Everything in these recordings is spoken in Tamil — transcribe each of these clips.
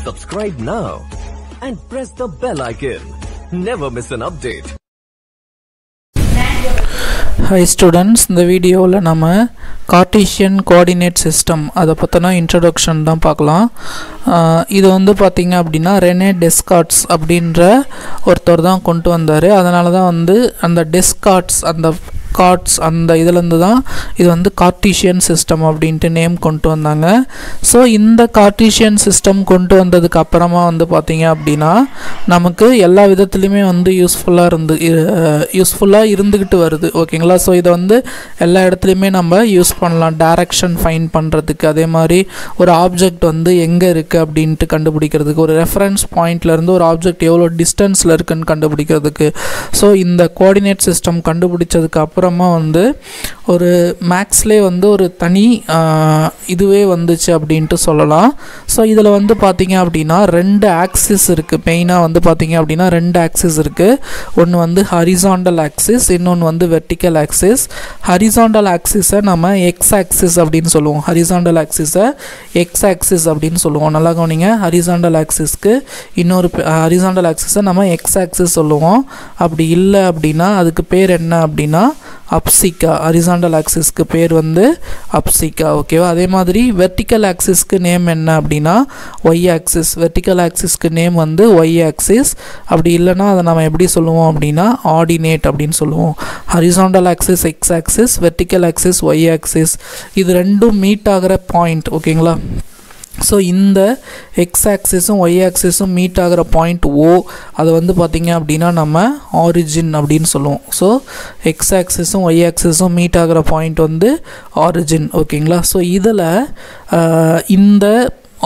Subscribe now and press the bell icon. Never miss an update. Hi students, இந்த வீடியோவில் நம்ம கார்ட்டீசியன் கோஆர்டினேட் சிஸ்டம் அதை பற்றின இன்ட்ரடக்ஷன் தான் பார்க்கலாம். இது வந்து பார்த்திங்க அப்படின்னா ரெனே டெஸ்கார்ட்ஸ் அப்படின்ற ஒருத்தர் தான் கொண்டு வந்தார். அதனால தான் வந்து அந்த டெஸ்கார்ட்ஸ் அந்த கார்ட்ஸ் அந்த இதுலேருந்து தான் இது வந்து கார்ட்டீசியன் சிஸ்டம் அப்படின்ட்டு நேம் கொண்டு வந்தாங்க. ஸோ இந்த கார்ட்டீசியன் சிஸ்டம் கொண்டு வந்ததுக்கு அப்புறமா வந்து பார்த்திங்க அப்படின்னா நமக்கு எல்லா விதத்துலையுமே வந்து யூஸ்ஃபுல்லாக இருந்துக்கிட்டு வருது. ஓகேங்களா? ஸோ இதை வந்து எல்லா இடத்துலையுமே நம்ம யூஸ் பண்ணலாம். டைரக்ஷன் ஃபைன் பண்ணுறதுக்கு, அதே மாதிரி ஒரு ஆப்ஜெக்ட் வந்து எங்கே இருக்குது அப்படின்ட்டு கண்டுபிடிக்கிறதுக்கு, ஒரு ரெஃபரன்ஸ் பாயிண்ட்லேருந்து ஒரு ஆப்ஜெக்ட் எவ்வளோ டிஸ்டன்ஸில் இருக்குன்னு கண்டுபிடிக்கிறதுக்கு. ஸோ இந்த கோஆர்டினேட் சிஸ்டம் கண்டுபிடிச்சதுக்கு அப்புறமா வந்து ஒரு மேக்ஸ்லேயே வந்து ஒரு தனி இதுவே வந்துச்சு அப்படின்ட்டு சொல்லலாம். ஸோ இதில் வந்து பார்த்திங்க அப்படின்னா ரெண்டு ஆக்சிஸ் இருக்குது. மெயினாக வந்து பார்த்திங்க அப்படின்னா ரெண்டு ஆக்சிஸ் இருக்குது. ஒன்று வந்து ஹரிசாண்டல் ஆக்சிஸ், இன்னொன்று வந்து வெர்டிக்கல் ஆக்சிஸ். ஹரிசாண்டல் ஆக்சிஸை நம்ம எக்ஸ் ஆக்சிஸ் அப்படின்னு சொல்லுவோம். ஹரிசாண்டல் ஆக்சிஸை எக்ஸ் ஆக்சிஸ் அப்படின்னு சொல்லுவோம். நல்லா கவனிங்க, ஹரிசாண்டல் ஆக்சிஸ்க்கு இன்னொரு ஹரிசாண்டல் ஆக்சிஸை நம்ம எக்ஸ் ஆக்சிஸ் சொல்லுவோம். அப்படி இல்லை அப்படின்னா அதுக்கு பேர் என்ன அப்படின்னா அப்சிகா. ஹரிசாண்டல் ஆக்சிஸ்க்கு பேர் வந்து அப்சிகா. ஓகேவா? அதே மாதிரி வெர்டிக்கல் ஆக்சிஸ்க்கு நேம் என்ன அப்படின்னா ஒய் ஆக்சிஸ். வெர்டிக்கல் ஆக்சிஸ்க்கு நேம் வந்து ஒய் ஆக்சிஸ். அப்படி இல்லைன்னா அதை நம்ம எப்படி சொல்லுவோம் அப்படின்னா ஆர்டினேட் அப்படின்னு சொல்லுவோம். Horizontal axis x axis, vertical axis y axis. இது ரெண்டும் மீட் ஆகிற பாயிண்ட். ஓகேங்களா? ஸோ இந்த எக்ஸ் ஆக்சிஸும் ஒய் ஆக்சிஸும் மீட் ஆகிற பாயிண்ட் ஓ, அதை வந்து பார்த்திங்க அப்படின்னா நம்ம ஆரிஜின் அப்படின்னு சொல்லுவோம். ஸோ எக்ஸ் ஆக்சிஸும் ஒய் ஆக்சிஸும் மீட் ஆகிற பாயிண்ட் வந்து ஆரிஜின். ஓகேங்களா? ஸோ இதில் இந்த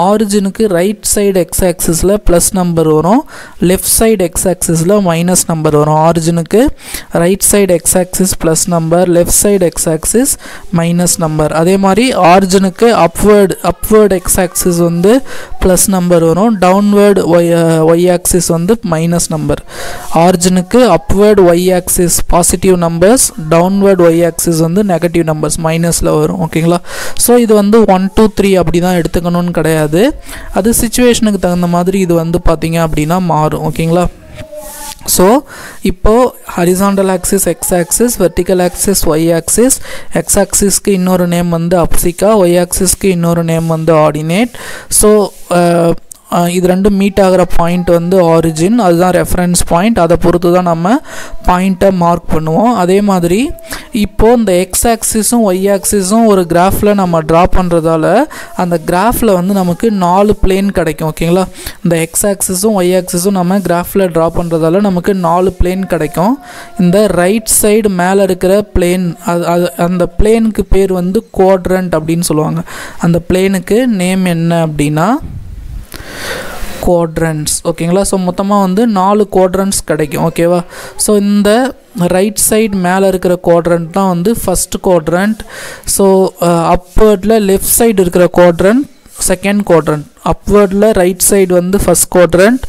ஆரிஜினுக்கு ரைட் சைடு எக்ஸ் ஆக்சிஸில் ப்ளஸ் நம்பர் வரும், லெஃப்ட் சைடு எக்ஸ் ஆக்சிஸில் மைனஸ் நம்பர் வரும். ஆரிஜினுக்கு right side x axis plus number, left side x axis minus number. அதே மாதிரி ஆரிஜினுக்கு அப்வேர்டு எக்ஸ் ஆக்சிஸ் வந்து ப்ளஸ் நம்பர் வரும், டவுன்வேர்டு ஒய் ஆக்சிஸ் வந்து மைனஸ் நம்பர். ஆரிஜினுக்கு upward y axis positive numbers, downward y axis வந்து நெகட்டிவ் நம்பர்ஸ் மைனஸில் வரும். ஓகேங்களா? ஸோ இது வந்து 1 2 3 அப்படி தான் எடுத்துக்கணும்னு கிடையாது. அது சிச்சுவேஷனுக்கு தகுந்த மாதிரி இது வந்து பார்த்திங்க அப்படின்னா மாறும். ஓகேங்களா? ஸோ இப்போது horizontal axis x axis, vertical axis y axis. X ஆக்சிஸ்க்கு இன்னொரு நேம் வந்து அப்சிகா, ஒய் ஆக்சிஸ்க்கு இன்னொரு நேம் வந்து ஆர்டினேட். ஸோ இது ரெண்டும் மீட் ஆகிற பாயிண்ட் வந்து ஆரிஜின், அதுதான் ரெஃபரன்ஸ் பாயிண்ட். அதை பொறுத்து தான் நம்ம பாயிண்ட்டை மார்க் பண்ணுவோம். அதே மாதிரி இப்போது இந்த எக்ஸ் ஆக்சிஸும் ஒய் ஆக்சிஸும் ஒரு கிராஃபில் நம்ம ட்ரா பண்ணுறதால அந்த கிராஃபில் வந்து நமக்கு 4 பிளேன் கிடைக்கும். ஓகேங்களா? இந்த எக்ஸ் ஆக்சிஸும் ஒய் ஆக்சிஸும் நம்ம கிராஃபில் ட்ரா பண்ணுறதால நமக்கு 4 பிளேன் கிடைக்கும். இந்த ரைட் சைடு மேலே இருக்கிற பிளேன், அந்த பிளேனுக்கு பேர் வந்து குவாட்ரண்ட் அப்படின்னு சொல்லுவாங்க. அந்த பிளேனுக்கு நேம் என்ன அப்படின்னா குவாட்ரண்ட்ஸ். ஓகேங்களா? ஸோ மொத்தமாக வந்து 4 குவாட்ரண்ட்ஸ் கிடைக்கும். ஓகேவா? ஸோ இந்த ரைட் சைடு மேலே இருக்கிற குவாட்ரண்ட் தான் வந்து ஃபஸ்ட் குவாட்ரண்ட். ஸோ அப்வர்டில் லெஃப்ட் சைடு இருக்கிற குவாட்ரண்ட் செகண்ட் குவாட்ரண்ட். அப்வர்டில் ரைட் சைடு வந்து ஃபஸ்ட் குவாட்ரண்ட்,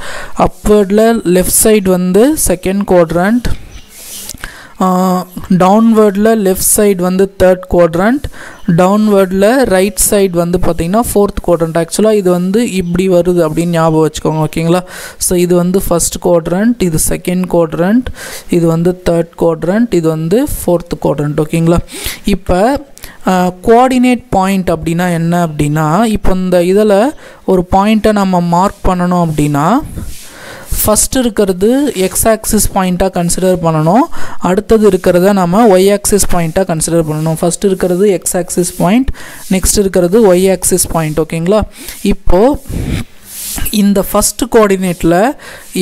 அப்வர்டில் லெஃப்ட் சைடு வந்து செகண்ட் குவாட்ரண்ட், டவுன்வேர்டில் லெஃப்ட் சைடு வந்து தேர்ட் குவாட்ரண்ட், டவுன்வேர்டில் ரைட் சைடு வந்து பார்த்திங்கன்னா ஃபோர்த் குவாட்ரண்ட். ஆக்சுவலாக இது வந்து இப்படி வருது அப்படின்னு ஞாபகம் வச்சுக்கோங்க. ஓகேங்களா? ஸோ இது வந்து ஃபஸ்ட் குவாட்ரண்ட், இது செகண்ட் குவாட்ரண்ட், இது வந்து தேர்ட் குவாட்ரண்ட், இது வந்து ஃபோர்த் குவாட்ரண்ட். ஓகேங்களா? இப்போ கோஆர்டினேட் பாயிண்ட் அப்படின்னா என்ன அப்படின்னா, இப்போ இந்த இதில் ஒரு பாயிண்ட்டை நம்ம மார்க் பண்ணணும் அப்படின்னா ஃபஸ்ட்டு இருக்கிறது எக்ஸ் ஆக்சிஸ் பாயிண்ட்டாக கன்சிடர் பண்ணணும், அடுத்தது இருக்கிறத நம்ம ஒய் ஆக்சிஸ் பாயிண்ட்டாக கன்சிடர் பண்ணணும். ஃபஸ்ட்டு இருக்கிறது எக்ஸ் ஆக்சிஸ் பாயிண்ட், நெக்ஸ்ட் இருக்கிறது ஒய் ஆக்சிஸ் பாயிண்ட். ஓகேங்களா? இப்போது இந்த ஃபஸ்ட்டு கோஆர்டினேட்டில்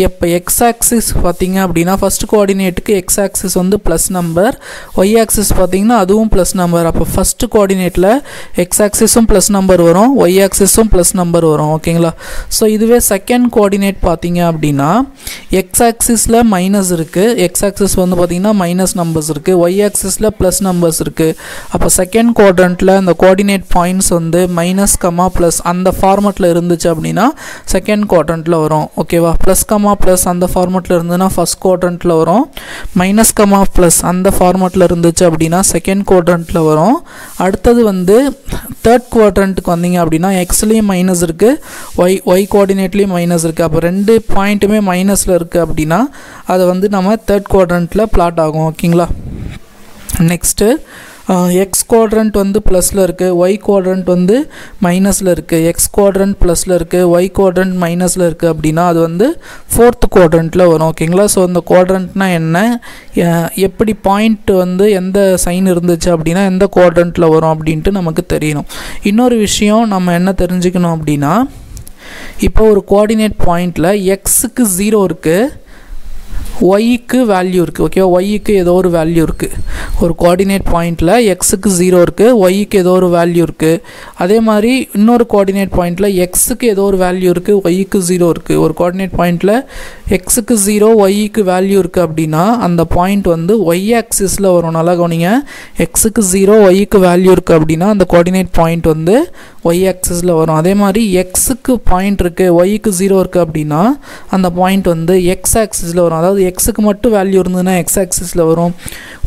இப்போ எக்ஸ் ஆக்சிஸ் பார்த்திங்க அப்படின்னா ஃபஸ்ட்டு கோஆர்டினேட்டுக்கு எக்ஸ் ஆக்சிஸ் வந்து ப்ளஸ் நம்பர், ஒய் ஆக்சிஸ் பார்த்திங்கன்னா அதுவும் ப்ளஸ் நம்பர். அப்போ ஃபஸ்ட்டு கோஆர்டினேட்டில் எக்ஸ் ஆக்சிஸும் ப்ளஸ் நம்பர் வரும், ஒய் ஆக்சிஸும் ப்ளஸ் நம்பர் வரும். ஓகேங்களா? ஸோ இதுவே செகண்ட் கோஆர்டினேட் பார்த்திங்க அப்படின்னா எக்ஸ் ஆக்சிஸில் மைனஸ் இருக்குது, எக்ஸ் ஆக்சிஸ் வந்து பார்த்திங்கன்னா மைனஸ் நம்பர்ஸ் இருக்குது, ஒய் ஆக்சிஸில் ப்ளஸ் நம்பர்ஸ் இருக்குது. அப்போ செகண்ட் குவாட்ரண்ட்டில் அந்த கோஆர்டினேட் பாயிண்ட்ஸ் வந்து மைனஸ் கமா ப்ளஸ் அந்த ஃபார்மெட்டில் இருந்துச்சு அப்படின்னா செகண்ட் குவாட்ரண்ட்டில் வரும். ஓகேவா? ப்ளஸ் கமா கமா ப்ளஸ் அந்த ஃபார்மேட்டில் இருந்ததுன்னா ஃபஸ்ட் குவாட்ரண்ட்டில் வரும். மைனஸ் கமா ப்ளஸ் அந்த ஃபார்மேட்டில் இருந்துச்சு அப்படின்னா செகண்ட் குவாட்ரண்ட்டில் வரும். அடுத்தது வந்து தேர்ட் குவாட்ரண்ட்டுக்கு வந்தீங்க அப்படின்னா எக்ஸ்லேயும் மைனஸ் இருக்குது, ஒய் கோஆர்டினேட்லேயும் மைனஸ் இருக்குது. அப்போ ரெண்டு பாயிண்ட்டுமே மைனஸில் இருக்குது அப்படின்னா அதை வந்து நம்ம தேர்ட் குவாட்ரண்ட்டில் பிளாட் ஆகும். ஓகேங்களா. நெக்ஸ்ட்டு எக்ஸ் குவாட்ரண்ட் வந்து ப்ளஸில் இருக்குது, ஒய் குவாட்ரண்ட் வந்து மைனஸில் இருக்குது. எக்ஸ் குவாட்ரண்ட் ப்ளஸில் இருக்குது, ஒய் குவாட்ரண்ட் மைனஸில் இருக்குது அப்படின்னா அது வந்து ஃபோர்த்து குவாட்ரண்ட்டில் வரும். ஓகேங்களா. ஸோ இந்த குவாட்ரண்ட்னா என்ன, எப்படி பாயிண்ட் வந்து எந்த சைன் இருந்துச்சு அப்படின்னா எந்த குவாட்ரண்ட்டில் வரும் அப்படின்ட்டு நமக்கு தெரியணும். இன்னொரு விஷயம் நம்ம என்ன தெரிஞ்சுக்கணும் அப்படின்னா, இப்போ ஒரு கோஆர்டினேட் பாயிண்டில் எக்ஸுக்கு 0 இருக்குது, ஒய்க்கு வேல்யூ இருக்குது. ஓகேவா. ஒய்க்கு ஏதோ ஒரு வேல்யூ இருக்குது. ஒரு கோஆர்டினேட் பாயிண்டில் எக்ஸுக்கு 0 இருக்குது, ஒய்க்கு ஏதோ ஒரு வேல்யூ இருக்குது. அதே மாதிரி இன்னொரு கோஆர்டினேட் பாயிண்டில் எக்ஸுக்கு ஏதோ ஒரு வேல்யூ இருக்குது, ஒய்க்கு 0 இருக்குது. ஒரு கோஆர்டினேட் பாயிண்டில் எக்ஸுக்கு 0 ஒய்க்கு வேல்யூ இருக்குது அப்படின்னா அந்த பாயிண்ட் வந்து ஒய் ஆக்சிஸில் வரும். நல்லா கவனிங்க. எக்ஸுக்கு 0 ஒய்க்கு வேல்யூ இருக்குது அப்படின்னா அந்த கோஆர்டினேட் பாயிண்ட் வந்து ஒய் ஆக்சிஸில் வரும். அதே மாதிரி எக்ஸுக்கு பாயிண்ட் இருக்குது, ஒய்க்கு 0 இருக்குது அப்படின்னா அந்த பாயிண்ட் வந்து எக்ஸ் ஆக்சிஸில் வரும். அதாவது எக்ஸுக்கு மட்டும் வேல்யூ இருந்ததுன்னா எக்ஸ் ஆக்சிஸில் வரும்,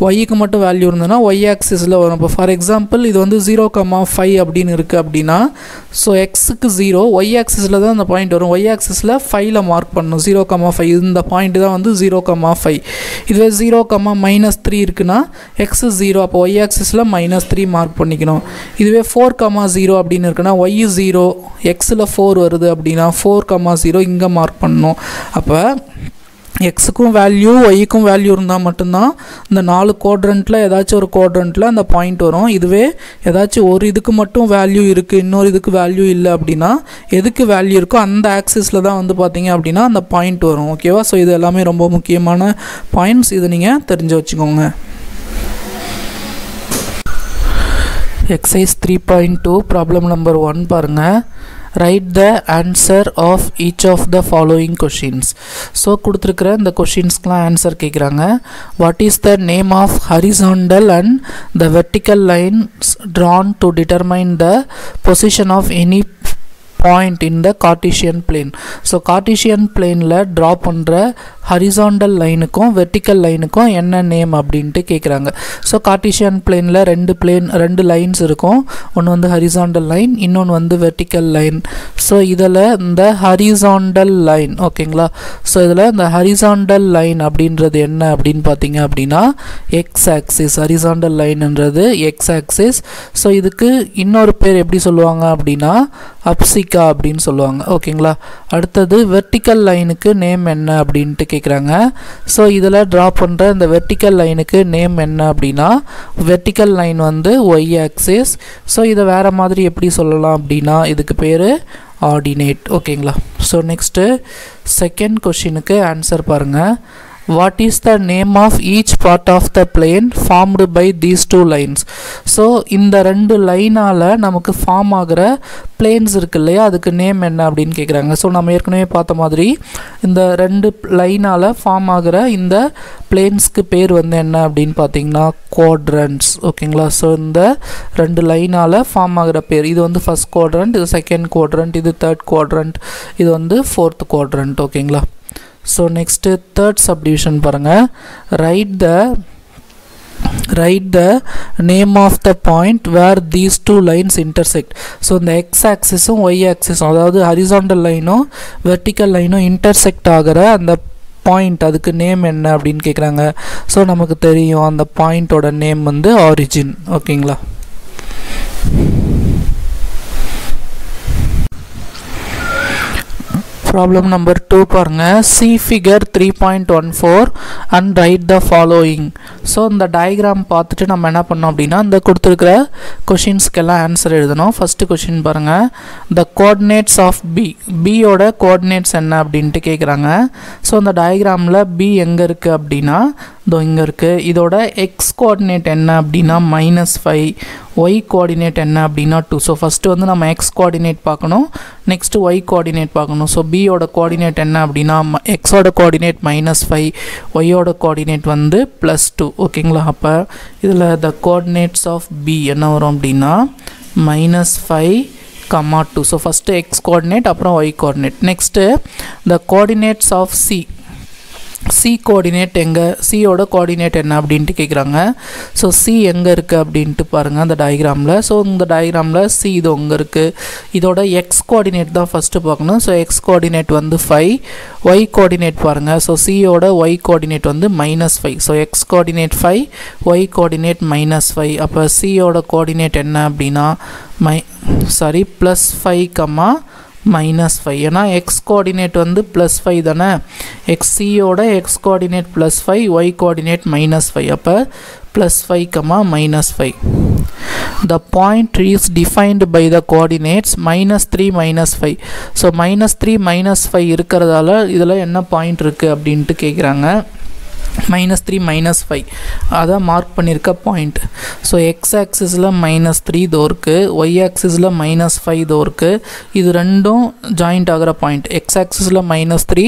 ஒய்க்கு மட்டும் வேல்யூ இருந்ததுன்னா ஒய் ஆக்சிஸில் வரும். இப்போ ஃபார் எக்ஸாம்பிள் இது வந்து 0,5 அப்படின்னு இருக்குது அப்படின்னா ஸோ எக்ஸுக்கு 0 ஒய் ஆக்சிஸில் தான் அந்த பாயிண்ட் வரும். ஒய் ஆக்சிஸில் 5ல் மார்க் பண்ணணும். 0,5 இந்த பாயிண்ட் தான் வந்து 0,5. இதுவே 0,-3 இருக்குன்னா எக்ஸ் 0, அப்போ ஒய் ஆக்சிஸில் -3 மார்க் பண்ணிக்கணும். இதுவே 4,0 அப்படின்னு இருக்குன்னா ஒய் 0, எக்ஸில் 4 வருது அப்படின்னா 4,0 இங்கே மார்க் பண்ணணும். அப்போ எக்ஸுக்கும் வேல்யூ ஒய்க்கும் வேல்யூ இருந்தால் மட்டும்தான் இந்த 4 குவாட்ரண்ட்டில் ஏதாச்சும் ஒரு குவாட்ரண்ட்டில் அந்த பாயிண்ட் வரும். இதுவே ஏதாச்சும் ஒரு இதுக்கு மட்டும் வேல்யூ இருக்குது, இன்னொரு இதுக்கு வேல்யூ இல்லை அப்படின்னா எதுக்கு வேல்யூ இருக்கோ அந்த ஆக்சிஸில் தான் வந்து பார்த்தீங்க அப்படின்னா அந்த பாயிண்ட் வரும். ஓகேவா. ஸோ இது எல்லாமே ரொம்ப முக்கியமான பாயிண்ட்ஸ், இதை நீங்கள் தெரிஞ்சு வச்சுக்கோங்க. எக்ஸசைஸ் 3.2 ப்ராப்ளம் நம்பர் 1 பாருங்கள். write the answer of each of the following questions. So கொடுத்துருக்கிற இந்த கொஷின்ஸ்க்கெலாம் ஆன்சர் கேட்குறாங்க. What is the name of horizontal and the vertical lines drawn to determine the position of any point in the Cartesian plane. So Cartesian planeல ட்ரா பண்ணுற ஹரிசாண்டல் லைனுக்கும் வெர்டிக்கல் லைனுக்கும் என்ன நேம் அப்படின்ட்டு கேட்குறாங்க. ஸோ கார்டீசியன் பிளேனில் ரெண்டு லைன்ஸ் இருக்கும். ஒன்று வந்து ஹரிசாண்டல் லைன், இன்னொன்று வந்து வெர்டிக்கல் லைன். ஸோ இதில் இந்த ஹரிசாண்டல் லைன் ஓகேங்களா. ஸோ இதில் இந்த ஹரிசாண்டல் லைன் அப்படின்றது என்ன அப்படின்னு பார்த்தீங்க அப்படின்னா எக்ஸ் ஆக்சிஸ். ஹரிசாண்டல் லைன்ன்றது எக்ஸ் ஆக்சிஸ். ஸோ இதுக்கு இன்னொரு பேர் எப்படி சொல்லுவாங்க அப்படின்னா அப்சிகா அப்படின்னு சொல்லுவாங்க. ஓகேங்களா. அடுத்தது வெர்டிக்கல் லைனுக்கு நேம் என்ன அப்படின்ட்டு கேட்குறாங்க. ஸோ இதில் ட்ரா பண்ணுற இந்த வெர்டிக்கல் லைனுக்கு நேம் என்ன அப்படின்னா வெர்டிக்கல் லைன் வந்து ஒய் ஆக்சிஸ். ஸோ இதை வேறு மாதிரி எப்படி சொல்லலாம் அப்படின்னா இதுக்கு பேர் ஆர்டினேட். ஓகேங்களா. ஸோ நெக்ஸ்ட்டு செகண்ட் கொஷினுக்கு ஆன்சர் பாருங்கள். What is the name of each part of the plane formed by these two lines? So இந்த ரெண்டு லைனால் நமக்கு ஃபார்ம் ஆகிற பிளேன்ஸ் இருக்கு இல்லையா, அதுக்கு நேம் என்ன அப்படின்னு கேட்குறாங்க. ஸோ நம்ம ஏற்கனவே பார்த்த மாதிரி இந்த ரெண்டு லைனால் ஃபார்ம் ஆகிற இந்த பிளேன்ஸ்க்கு பேர் வந்து என்ன அப்படின்னு பார்த்தீங்கன்னா குவாட்ரண்ட்ஸ். ஓகேங்களா. ஸோ இந்த ரெண்டு லைனால் ஃபார்ம் ஆகிற பேர், இது வந்து ஃபஸ்ட் குவாட்ரண்ட், இது செகண்ட் குவாட்ரண்ட், இது தேர்ட் குவாட்ரண்ட், இது வந்து ஃபோர்த் குவாட்ரண்ட். ஓகேங்களா. ஸோ நெக்ஸ்ட்டு தேர்ட் சப்டிவிஷன் பாருங்கள். write the name of the point where these two lines intersect. So இந்த எக்ஸ் ஆக்சிஸும் ஒய் ஆக்சிஸும் அதாவது ஹரிசாண்டல் லைனும் வெர்டிக்கல் லைனும் இன்டர்செக்ட் ஆகிற அந்த பாயிண்ட் அதுக்கு நேம் என்ன அப்படின்னு கேட்குறாங்க. ஸோ நமக்கு தெரியும் அந்த பாயிண்டோட நேம் வந்து ஆரிஜின். ஓகேங்களா. ப்ராப்ளம் நம்பர் 2 பாருங்கள். C figure 3.14 and right the following. So இந்த டயக்ராம் பார்த்துட்டு நம்ம என்ன பண்ணோம் அப்படின்னா இந்த கொடுத்துருக்கிற கொஷின்ஸ்க்கெல்லாம் ஆன்சர் எழுதணும். ஃபஸ்ட்டு கொஷின் பாருங்கள். த கோஆர்டினேட்ஸ் ஆஃப் பியோட கோஆர்டினேட்ஸ் என்ன அப்படின்ட்டு கேட்குறாங்க. ஸோ இந்த டயக்ராமில் பி எங்கே இருக்குது அப்படின்னா இதோ இங்கே இருக்குது. இதோட எக்ஸ் கோஆர்டினேட் என்ன அப்படின்னா -5, ஒய் கோஆர்டினேட் என்ன அப்படின்னா 2. ஸோ ஃபஸ்ட்டு வந்து நம்ம எக்ஸ் கோஆர்டினேட் பார்க்கணும், நெக்ஸ்ட்டு ஒய் கோஆர்டினேட் பார்க்கணும். ஸோ பியோட கோஆர்டினேட் என்ன அப்படின்னா எக்ஸோட கோஆர்டினேட் -5, ஒய்யோட கோஆர்டினேட் வந்து +2. ஓகேங்களா. அப்போ இதில் த கோஆர்டினேட்ஸ் ஆஃப் பி என்ன வரும் அப்படின்னா -5, comma 2. So first x coordinate அப்புறம் y coordinate. Next the coordinates of C. C coordinate எங்க, C ஓட coordinate என்ன அப்படின்ட்டு கேட்குறாங்க. ஸோ C எங்கே இருக்குது அப்படின்ட்டு பாருங்கள் அந்த டயக்ராமில். ஸோ இந்த டயக்ராமில் C இது எங்கே இருக்குது, இதோட x coordinate தான் ஃபஸ்ட்டு பார்க்கணும். ஸோ x coordinate வந்து 5, y coordinate பாருங்கள். ஸோ C ஓட y coordinate வந்து -5. So x coordinate 5, y coordinate -5. அப்போ C ஓட coordinate என்ன அப்படின்னா +5, -5. ஏன்னா x coordinate வந்து +5 தானே, C ஓட x coordinate +5, y coordinate -5. அப்போ +5, -5. The point is defined by the coordinates -3, -5. So -3, -5 இருக்கிறதால இதில் என்ன பாயிண்ட் இருக்குது அப்படின்ட்டு கேட்குறாங்க. -3, -5 அதான் மார்க் பண்ணியிருக்க பாயிண்ட். ஸோ எக்ஸ் ஆக்சிஸில் -3 இதோ இருக்குது, ஒய் ஆக்சிஸில் -5 இதோ இருக்குது. இது ரெண்டும் ஜாயிண்ட் ஆகிற பாயிண்ட். எக்ஸ் ஆக்சிஸில் -3,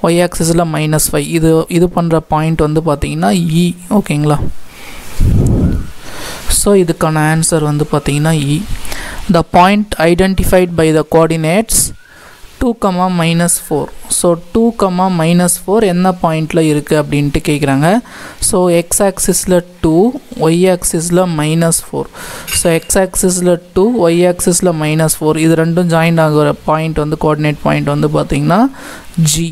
ஒய் ஆக்சிஸில் -5 இது பண்ணுற பாயிண்ட் வந்து பார்த்திங்கன்னா இ. ஓகேங்களா. ஸோ இதுக்கான ஆன்சர் வந்து பார்த்திங்கன்னா E. The point identified by the coordinates 2, -4. So 2, -4 என்ன பாயிண்டில் இருக்குது அப்படின்ட்டு கேட்குறாங்க. ஸோ எக்ஸ் ஆக்சிஸில் 2, ஒய் ஆக்சிஸில் -4. ஸோ எக்ஸ் ஆக்சிஸில் 2, ஒய் ஆக்சிஸில் -4 இது ரெண்டும் ஜாயின் ஆகிற பாயிண்ட் வந்து கோஆர்டினேட் பாயிண்ட் வந்து பார்த்திங்கன்னா G.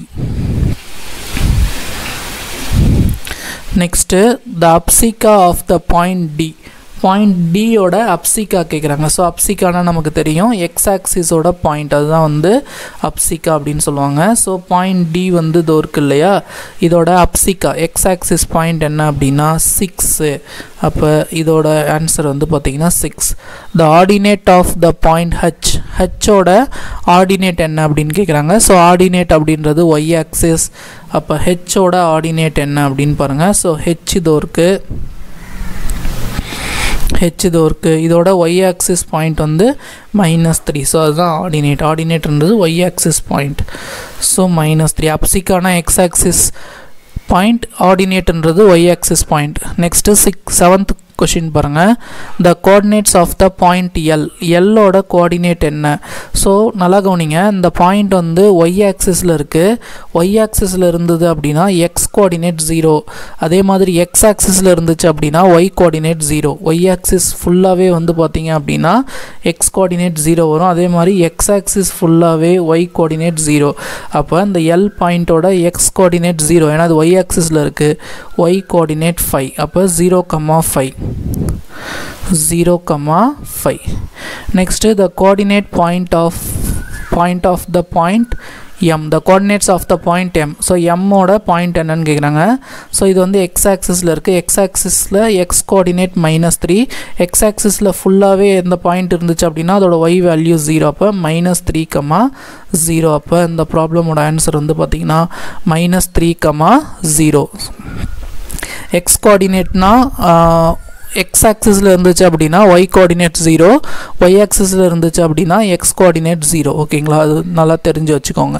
Next the abscissa of the point D. Point டியோட அப்சிகா கேட்குறாங்க. ஸோ அப்சிகானா நமக்கு தெரியும் எக்ஸ் ஆக்சிஸோட பாயிண்ட், அதுதான் வந்து அப்சிகா அப்படின்னு சொல்லுவாங்க. ஸோ பாயிண்ட் டி வந்து இதோ இருக்கு இல்லையா, இதோட அப்சிகா எக்ஸ் ஆக்சிஸ் பாயிண்ட் என்ன அப்படின்னா 6. அப்போ இதோட ஆன்சர் வந்து பார்த்திங்கன்னா 6. The ordinate of the point H. ஹச்சோட ஆர்டினேட் என்ன அப்படின்னு கேட்குறாங்க. ஸோ ஆர்டினேட் அப்படின்றது ஒய் ஆக்சிஸ். அப்போ ஹெச்சோட ஆர்டினேட் என்ன அப்படின்னு பாருங்கள். ஸோ ஹெச் இதோ இருக்குது, ஹெச் இதோ இருக்குது. இதோட ஒய் ஆக்சிஸ் பாயிண்ட் வந்து -3. ஸோ அதுதான் ஆர்டினேட்ன்றது ஒய் ஆக்சிஸ் பாயிண்ட். ஸோ -3 அப்சிக்கான எக்ஸ் ஆக்சிஸ் பாயிண்ட், ஆர்டினேட்ன்றது y axis point. Next 7th question பாருங்கள். The coordinates of the point L. எல்லோட கோஆர்டினேட் என்ன. ஸோ நல்லா கவனிங்க, இந்த பாயிண்ட் வந்து ஒய் ஆக்சிஸில் இருக்குது. ஒய் ஆக்சிஸில் இருந்தது அப்படின்னா எக்ஸ் கோஆர்டினேட் 0. அதே மாதிரி எக்ஸ் ஆக்சிஸில் இருந்துச்சு அப்படின்னா ஒய் கோஆர்டினேட் 0. ஒய் ஆக்சிஸ் ஃபுல்லாகவே வந்து பார்த்திங்க அப்படின்னா எக்ஸ் கோஆர்டினேட் 0 வரும். அதே மாதிரி எக்ஸ் ஆக்சிஸ் ஃபுல்லாகவே ஒய் கோஆர்டினேட் 0. அப்போ இந்த எல் பாயிண்ட்டோட எக்ஸ் கோஆர்டினேட் 0, ஏன்னா அது ஒய் ஆக்சிஸில் இருக்குது. Y coordinate 5. அப்போ 0,5. 0,5. Next the coordinate point of the point m. The coordinates of the point m. So m ஓட பாயிண்ட் என்னன்னு கேட்குறாங்க. ஸோ இது வந்து எக்ஸ் ஆக்சிஸில் இருக்குது. எக்ஸ் ஆக்சிஸில் எக்ஸ் கோஆர்டினேட் -3. எக்ஸ் ஆக்சிஸில் ஃபுல்லாகவே எந்த பாயிண்ட் இருந்துச்சு அப்படின்னா அதோட ஒய் வேல்யூ 0. அப்போ -3,0. அப்போ இந்த ப்ராப்ளமோட ஆன்சர் வந்து பார்த்திங்கன்னா -3,0. எக்ஸ் கோஆர்டினேட்னா எக்ஸ் ஆக்சிஸில் இருந்துச்சு அப்படின்னா ஒய் கோஆர்டினேட் 0, ஒய் ஆக்சிஸில் இருந்துச்சு அப்படின்னா எக்ஸ் கோஆர்டினேட் 0. ஓகேங்களா, அது நல்லா தெரிஞ்சு வச்சுக்கோங்க.